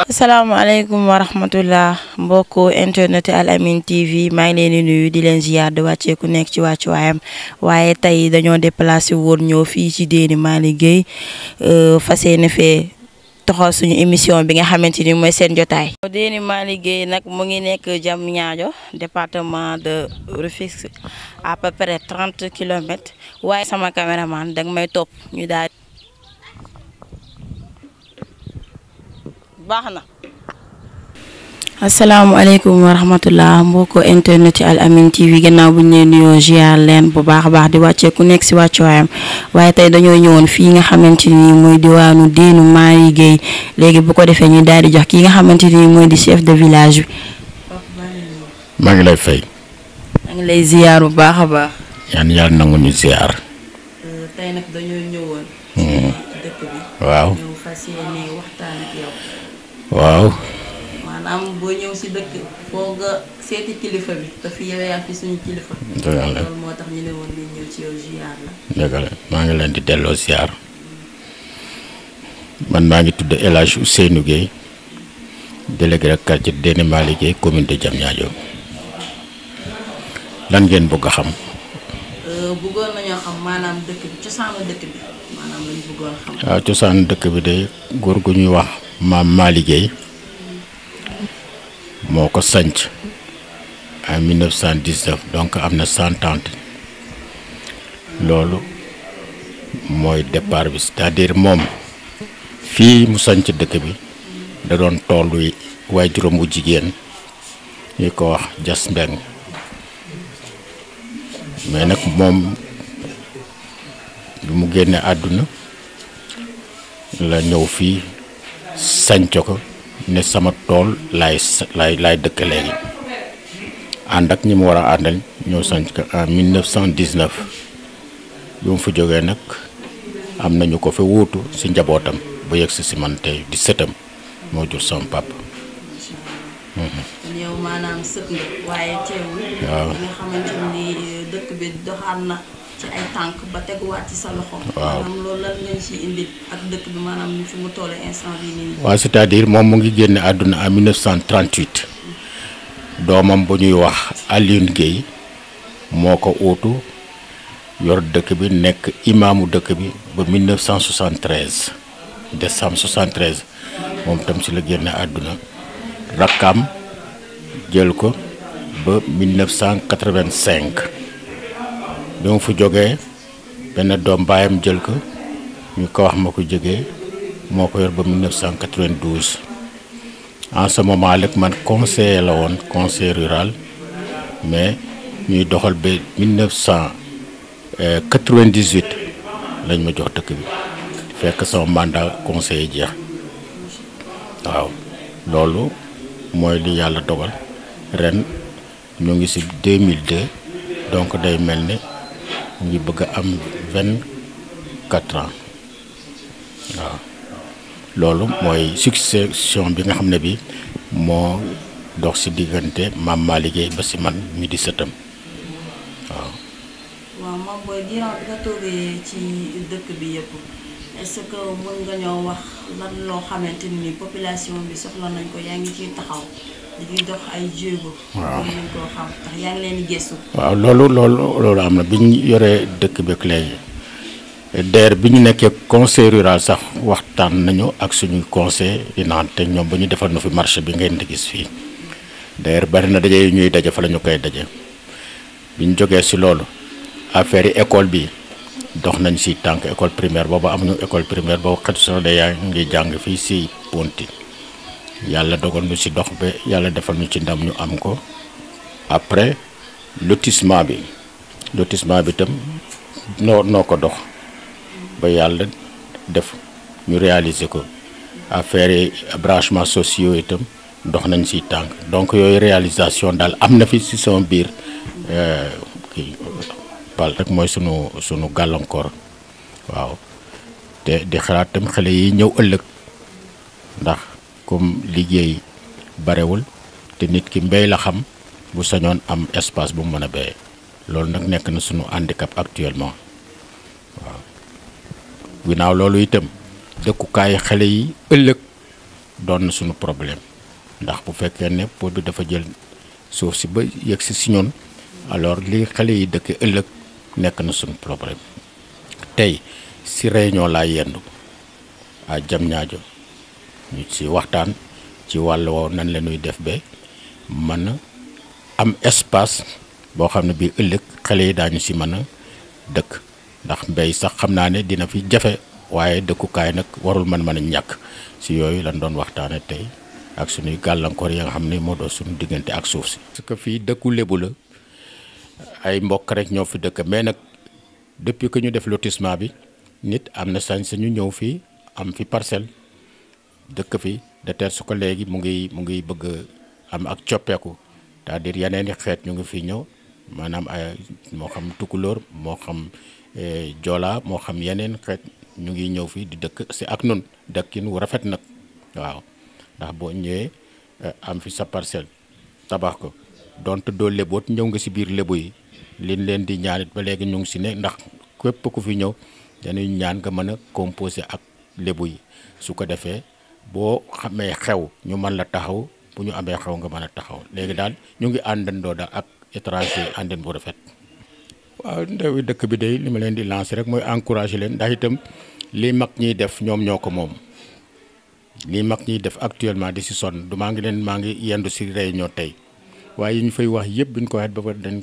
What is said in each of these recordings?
Assalamualaikum warahmatullah mbokk internet Al Amine TV maa ngi leen di nuyu di leen ziar di wàccee ku nekk ci wàccuwaayam waaye tey dañoo déplacé woon ñëw fii ci Déni Malick Gueye fas yéene fee toxal suñu émission bi nga xamante ni mooy seen jotaay. Déni Malick Gueye nag mu ngi nekk Diamniadio département de Rufisque à peu près 30 kilomètres waaye sama caméraman danga may topp ñu daal baax na. asalaamaaleykum wa rahmatullah mbokk internet Al Amine TV gannaaw bu ñu leen nuyoo ziar leen bu baax a baax di wàccee ku nekk si wàccuwaayam waaye tey dañoo ñëwoon fii nga xamante ni mooy diwaanu Déni Malick Gueye léegi bu ko defee ñu daal di jox kii nga xamante ni mooy di chef de village bi. maa ngi lay fay. maa ngi lay ziar bu baax a baax. yaan yàlla nangu ñu ziar. tey nag dañoo ñëwoon. dëkk bi. waaw ñëw fas yéene waxtaan ak yow. waaw. maanaam boo ñëw si dëkk foo nga seeti kilifa bi te fi yow yaa fi suñu kilifa. loolu moo tax ñu ne woon nañ ñëw ci yow ziar la. dëgg la maa ngi leen di delloo ziar man maa ngi tudd El Hadj Ousseynou Gueye délégué de quartier Déni Malick Gueye commune de Diamniadio lan ngeen bëgg a xam. bëggoon nañoo xam maanaam dëkk bi cosaanu dëkk bi maanaam lañ bëggoon xam. waaw cosaanu dëkk bi de góor gu ñuy wax maam Malick Gueye moo ko sanc en 1919 donc am na 100 ans loolu mooy départ bi c'est-à-dire moom fii mu sanc dëkk bi da doon toolu waajuram bu jigéen ñu ko wax Jas Mbeng mais nag moom bi mu génne àdduna la ñëw fii sanc ko ne sama tool laay dëkk léegi ànd ak ñi mu war a àndal ñoo sanc ko en 1919 bi mu fa jógee nag am nañu ko fi wuutu si njabootam ba yegg si man tey di sëtam moo jur sama papa. yow maanaam sët nga waaye teewul. waaw nga xamante ni dëkk bi doxaan na ci ay tànk ba teguwaat ci sa loxo. waaw maanaam loolu lan lañ ci indi ak dëkk bi maanaam ni fi mu tollee instant bii nii. waaw c'est-à-dire moom mu ngi génne àdduna en 1938 doomam bu ñuy wax Alioune Gueye moo ko uutu yor dëkk bi nekk imaamu dëkk bi ba 1973 décembre 73 moom tam si la génne àdduna rakkaam jël ko ba 1985 bi mu fa jógee benn doom baayam jël ko ñu ko wax ma ko jógee moo ko yor ba 1992 en ce moment rek man conseiller la woon conseiller rural mais ñuy doxal ba 1998 lañ ma jox dëkk bi fekk sama mandat conseiller jeex waaw loolu mooy li yàlla dogal ren ñu ngi ci 2002 donc day mel ne mu ngi bëgg a am 24 ans waaw loolu mooy succession bi nga xam ne bi moo dox ci diggante maam Malick Gueye ba ci man mi di sëtam waaw. waaw moom booy diiran bi nga toogee ci dëkk bi yëpp est-ce que mën nga ñoo wax lan loo xamante ni population bi soxla nañ ko yaa ngi ciy taxaw di dox ay jéego. waaw mën nañ koo xam ndax yaa ngi leen di gëstu. waaw loolu am na bi ñu yoree dëkk bi ak léegi d'ailleurs bi ñu nekkee conseil rural sax waxtaan nañu ak suñu conseil di naan te ñoom ba ñu defal na fi marché bi ngeen di gis fii d'ailleurs bari na daje yu ñuy daje fa la ñu koy daje bi ñu jógee ci loolu affaire yi école bi dox nañ ci tànk école primaire boobu amuñu école primaire boobu xetu soo de yaa ngi jàng fii ci Ponti yàlla dogal ñu ci dox ba yàlla defal ñu ci ndam ñu am ko après lotissement bi tam noo ko dox ba yàlla def ñu réaliser ko affaire yi branchement sociaux itam dox nañ ci tànk donc yooyu réalisation daal am na fi ci sama biir kii pal rek mooy sunu gàllankoor waaw te di xalaat tam xale yi ñëw ëllëg ndax comme liggéey barewul te nit ki mbéy la xam bu sañoon am espace bu mu mën a béyee loolu nag nekk na sunu handicap actuellement waaw. ginnaaw loolu itam dëkkukaay xale yi ëllëg doon na sunu problème ndax bu fekkee ne pot bi dafa jël suuf si ba yegg si ñun alors li xale yi dëkk ëllëg nekk na sunu problème. tey si réunion laa yendu à Diamniadio ñu ci waxtaan ci wàll woowu nan la ñuy def ba mën a am espace boo xam ne bii ëllëg xale yi daañu si mën a dëkk ndax mbéy sax xam naa ne dina fi jafe waaye dëkkukaay nag warul mën a ñàkk si yooyu lañ doon waxtaane tey ak suñuy gàllankoor yi nga xam ne moo doon suñu diggante ak suuf si. parce que fii dëkku lébu la ay mbokk rek ñoo fi dëkk mais nag depuis que ñu def lotissement bi nit am na sañ-sañu ñëw fii am fi parcelle dëkk fi de telle su ko léegi mu ngi bëgg am ak coppeeku c'est-à-dire yeneen i xeet ñu ngi fi ñëw maanaam ay moo xam tukulóor moo xam joola moo xam yeneen xeet ñu ngi ñëw fii di dëkk si ak nun dëkkin wu rafet nag waaw ndax boo ñëwee am fi sa parcelle tabax ko donte doo léboot ñëw nga si biir lébu yi liñ leen di ñaanit ba léegi ñu ngi si ne ndax képp ku fi ñëw dañuy ñaan nga mën a composé ak lébu yi su ko defee boo xamee xew ñu mën la taxaw bu ñu amee xew nga mën a taxaw léegi daal ñu ngi àndandoo daal ak étranger àndin bu rafet. waaw ndawi dëkk bi day li ma leen di lancer rek mooy encourager leen ndax itam lii mag ñiy def ñoom ñoo ko moom lii mag ñiy def actuellement di si sonn du maa ngi yendu si réunion tey waaye yi ñu fay wax yëpp bi ñu ko waxee ba dañ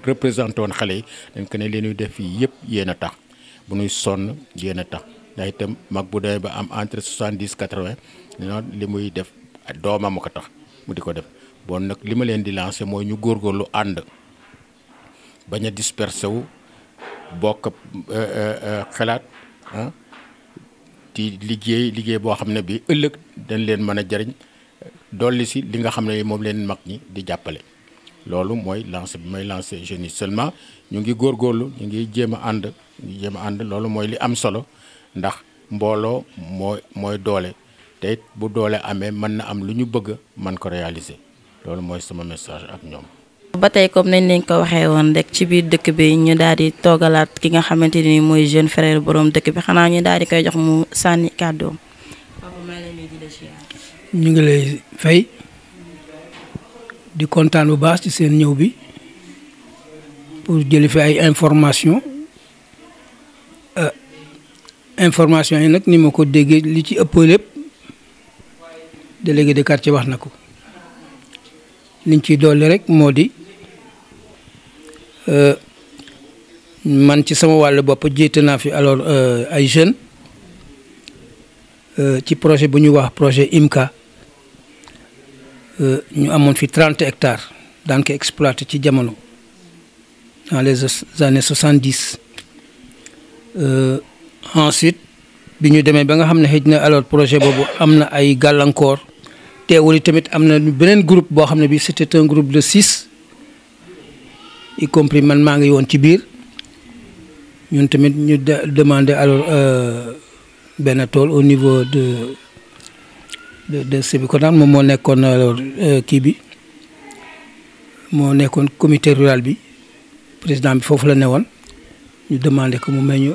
représenté woon xale yi dañ ko ne leen ñuy def fii yëpp yéen a tax bu ñuy sonn yéen a tax ndax itam mag bu demee ba am entre 70 80 noonu li muy def doomam ko tax mu di ko def bon nag li ma leen di lancer mooy ñu góorgóorlu ànd bañ a dispersé wu bokk xalaat di liggéey boo xam ne bi ëllëg dañ leen mën a jariñ dolli si li nga xam ne moom leen mag ñi di jàppale loolu mooy lancé bi may lancé jeunes yi seulement ñu ngi góorgóorlu ñu ngi jéem a ànd loolu mooy li am solo ndax mbooloo mooy doole te it bu doole amee mën na am lu ñu bëgg mën ko réaliser loolu mooy sama message ak ñoom. ba tey comme nañ leen ko waxee woon rek ci biir dëkk bi ñu daal di toogalaat ki nga xamante ni mooy jeune frère borom dëkk bi xanaa ñu daal di koy jox mu sànni kàddoom. ñu ngi lay fay di kontaan bu baax ci seen ñëw bi pour jëli fi ay information yi nag ni ma ko déggee li ci ëpp lépp délégué de quartier wax na ko liñ ciy dolli rek moo di man ci sama wàllu bopp jiite naa fi alors ay jeunes ci projet bu ñu wax projet IMCA ñu amoon fi 30 hectares daan ko exploité ci jamono dans les années 70 ensuite bi ñu demee ba nga xam ne xëj na alors projet boobu am na ay gàllankoor teewul tamit am na beneen groupe boo xam ne bi c'était un groupe de 6 y compris man maa ngi woon ci biir ñun tamit ñu demandé alors benn tool au niveau de Sébikotane moom moo nekkoon alors kii bi moo nekkoon comité rural bi président bi foofu la newoon ñu demandé ko mu may ñu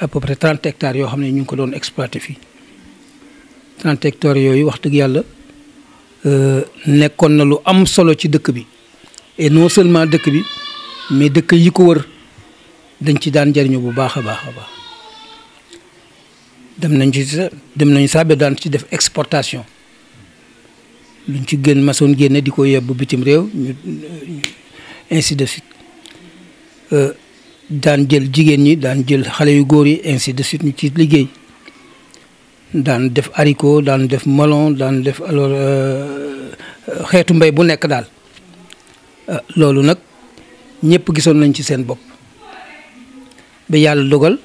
à peu près 30 hectares yoo xam ne ñu ngi ko doon exploité fii 30 hectares yooyu wax dëgg yàlla nekkoon na lu am solo ci dëkk bi et non seulement dëkk bi mais dëkk yi ko wër dañ ci daan jariñu bu baax a baax a baax dem nañu sax ba daan ci def exportation luñ ci gën masoon génne di ko yóbbu bitim réew ñu ainsi de suite daan jël jigéen ñi daan jël xale yu góor yi ainsi de suite ñu ci liggéey daan def haricot daan def melon daan def alors xeetu mbay bu nekk daal loolu nag ñëpp gisoon nañ ci seen bopp ba yàlla dogal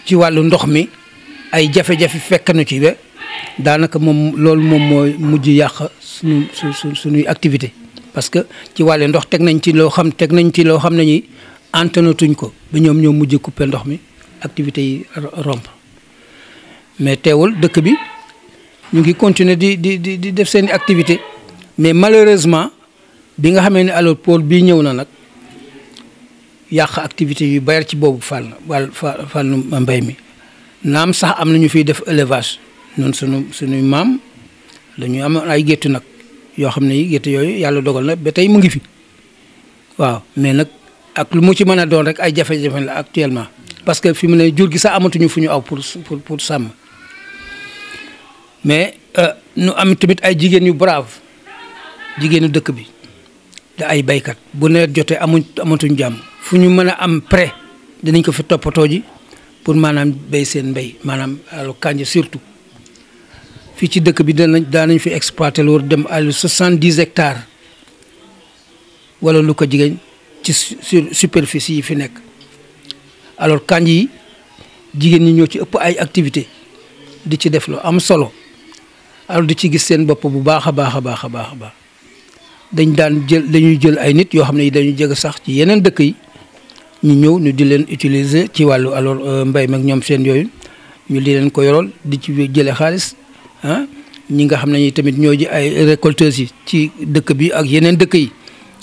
ci wàllu ndox mi ay jafe-jafe fekk na ci ba daanaka moom loolu moom mooy mujj yàq suñuy activité parce que ci wàllu ndox teg nañ ci loo xam ne ñi antanatuñ ko ba ñoom ñoo mujj couper ndox mi activités yi romp mais teewul dëkk bi ñu ngi continuer di def seen activité mais malheureusement bi nga xamee ne alors pôle bii ñëw na nag yàq activité yu bari ci boobu fànn mbay mi naam sax am na ñu fiy def élevage noonu suñuy maam dañu am ay géttu nag yoo xam ne yi gétt yooyu yàlla dogal na ba tey mu ngi fi waaw mais nag ak lu mu ci mën a doon rek ay jafe-jafe la actuellement parce que fi mu ne jur gi sax amatuñu fu ñu aw pour sàmm mais nu am tamit ay jigéen yu brave jigéenu dëkk bi da ay baykat bu nawet jotee amatuñ jàmm fu ñu mën a am prêt dinañ ko fi toppatoo ji pour maanaam béy seen mbéy maanaam alors kànja surtout fii ci dëkk bi daanañ fi exploité lu war dem àll 70 hectares wala lu ko jigéen ci superficie yi fi nekk alors kànj yi jigéen ñi ñoo ci ëpp ay activité di ci def lu am solo alors di ci gis seen bopp bu baax a baax a baax a baax a baax dañuy jël ay nit yoo xam ne dañuy jege sax ci yeneen dëkk yi ñu ñëw ñu di leen utiliser ci wàllu alors mbay mag ñoom seen yooyu ñu di leen ko yorool di ci jële xaalis ah ñi nga xam ne ñi tamit ñoo ji ay récolteurs yi ci dëkk bi ak yeneen dëkk yi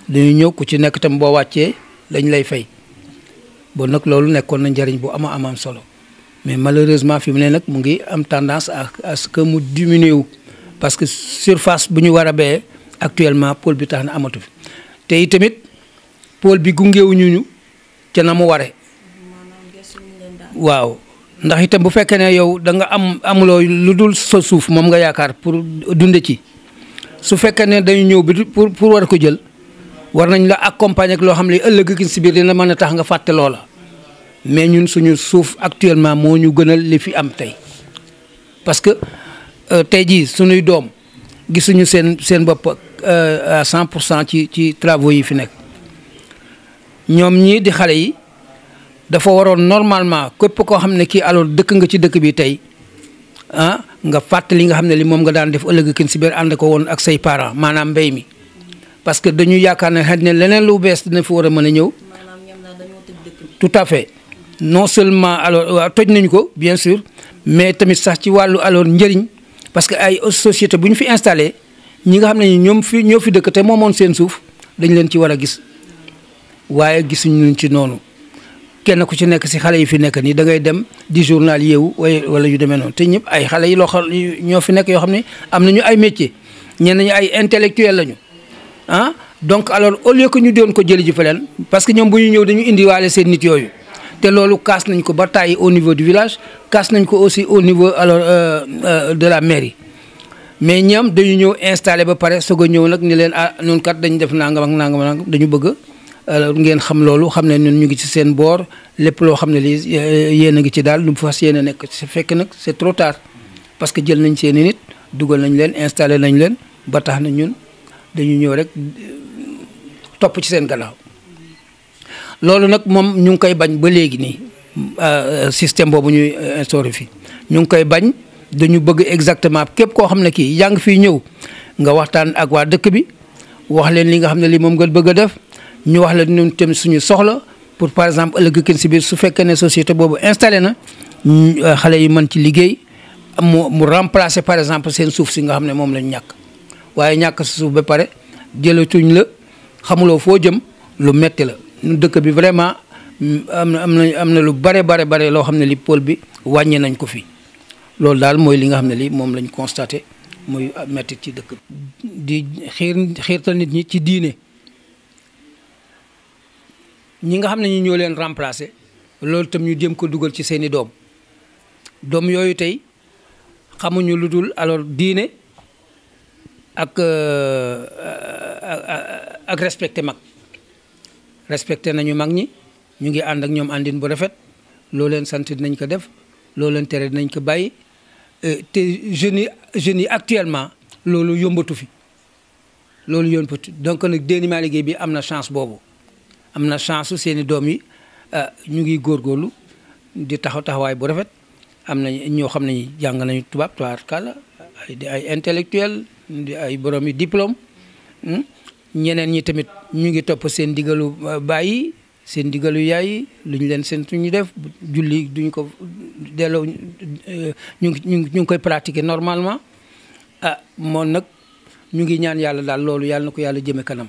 dañuy ñëw ku ci nekk tam boo wàccee dañ lay fay bon nag loolu nekkoon na njëriñ bu am solo mais malheureusement fi mu ne nag mu ngi am tendance à ce que mu diminuer wu parce que surface bu ñu war a béyee actuellement pôle bi tax na amatu fi te it tamit pôle bi gungewuñu ñu ca na mu waree waaw ndax itam bu fekkee ne yow da nga amuloo lu dul sa suuf moom nga yaakaar pour dunde ci su fekkee ne dañu ñëw bi pour war ko jël war nañ la accompagner ak loo xam ne ëllëg ki si biir dina mën a tax nga fàtte loola mais ñun suñu suuf actuellement moo ñu gënal li fi am tey parce que tey jii suñuy doom gisuñu seen bopp à 100% ci travaux yi fi nekk ñoom ñii di xale yi dafa waroon normalement képp koo xam ne kii alors dëkk nga ci dëkk bi tey ah nga fàttali nga xam ne li moom nga daan def ëllëg kin si biir ànd ko woon ak say parents maanaam mbéy mi parce que dañu yaakaar ne xëy na leneen lu bees dina fi war a mën a ñëw tout à fait non seulement alors waaw toj nañu ko bien sûr mais tamit sax ci wàllu alors njëriñ parce que ay société bu ñu fi installé ñi nga xam ne ñoo fi dëkk te moomoon seen suuf dañ leen ci war a gis waaye gisuñu ci noonu kenn ku ci nekk si xale yi fi nekk nii da ngay dem di journal yeewu wala yu demee noonu te ñëpp ay xale yi loo xam ñoo fi nekk yoo xam ne am nañu ay métier ñenn ñi ay intellectuel lañu ah donc alors au lieu que ñu doon ko jëli ji feneen parce que ñoom bu ñu ñëw dañu indiwaale seen nit yooyu te loolu kaas nañ ko ba tàyyi au niveau du village kaas nañ ko aussi au niveau alors de la mairie mais ñoom dañu ñëw installé ba pare soog a ñëw nag ni leen ah noonu kat dañu def nangam ak nangam dañu bëgg ngeen xam loolu xam ne ñun ñu ngi ci seen boor lépp loo xam ne lii yéen a ngi ci daal lu mu fas yéen a nekk ci fekk nag c'est trop tard parce que jël nañ seen i nit dugal nañ leen installé nañ leen ba tax na ñun dañu ñëw rek topp ci seen gannaaw loolu nag moom ñu ngi koy bañ ba léegi nii système boobu ñuy instauré fii ñu ngi koy bañ dañu bëgg exactement képp koo xam ne kii yaa ngi fii ñëw nga waxtaan ak waa dëkk bi wax leen li nga xam ne lii moom nga bëgg a def ñu wax la ñun tamit suñu soxla pour par exemple ëllëg kin si biir su fekkee ne société boobu installé na xale yi mën ci liggéey mu remplacer par exemple seen suuf si nga xam ne moom lañ ñàkk waaye ñàkk si suuf ba pare jëlatuñ la xamuloo foo jëm lu metti la ñu dëkk bi vraiment am na lu bare loo xam ne li pôle bi wàññi nañ ko fi loolu daal mooy li nga xam ne li moom lañ constaté muy metti ci dëkk bi di xiirtal nit ñi ci diine ñi nga xam ne ñi ñoo leen remplacer loolu tam ñu jëm ko dugal ci seeni doom yooyu tey xamuñu lu dul alors diine ak respecté mag respecté nañu mag ñi ñu ngi ànd ak ñoom àndin bu rafet loo leen sant dinañ ko def loo leen tere dinañ ko bàyyi te jeunes yi actuellement loolu yombatu fi loolu yombatu donc nag Déni Malick Gueye bi am na chance boobu am na chance su seeni doom yi ñu ngi góorgóorlu di taxawaay bu rafet am na ñoo xam ne jàng nañu tubaab tubaarkàlla ay intellectuel di ay borom yi diplôme ñeneen ñi tamit ñu ngi topp seen digalu bàyyi seen digalu yaay lu ñu leen seen ñu def julli duñ ko delloo ñu ngi koy pratiquer normalement moom nag ñu ngi ñaan yàlla daal loolu yàlla na ko yàlla jëme kanam